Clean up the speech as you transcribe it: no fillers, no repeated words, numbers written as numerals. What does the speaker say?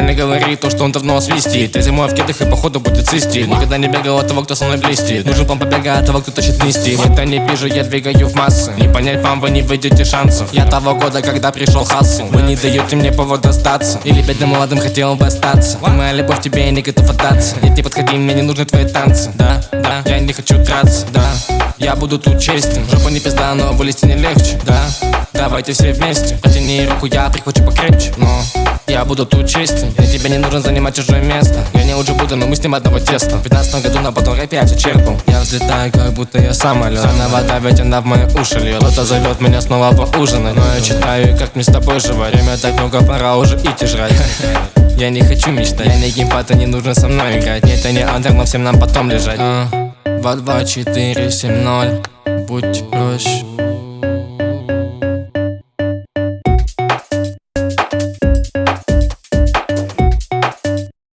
не говори то, что он давно свистит. Ты зимой в кедах и походу будет цистить. Никогда не бегал от того, кто со мной блестит. Нужен план побега от того, кто точит листья. Это не вижу, я двигаю в массы. Не понять вам, вы не выйдете шансов. Я того года, когда пришел хассл. Вы не даете мне повод остаться. Или бедным молодым хотел бы остаться. Моя любовь тебе, я не готов отдаться. Нет, не подходи, мне не нужны твои танцы. Да, я не хочу драться, да. Я буду тут честен. Жопа не пизда, но вылезти не легче, да. Давайте все вместе. Протяни руку, я прихвачу покрепче. Но я буду тут честен. Для тебя не нужно занимать чужое место. Я не лучше буду, но мы с ним одного теста. В 15 году на потом рэпе я все черпал. Я взлетаю, как будто я самолет. Она вода, ведь она в мои уши льет. Кто-то зовет меня снова поужинать. Но я читаю, как мне с тобой жевать. Время так много, пора уже идти жрать. Я не хочу мечтать. Я не геймпад, и не нужно со мной играть. Нет, я не андер, но всем нам потом лежать. 2, 2, 4, 7, 0. Будь проще.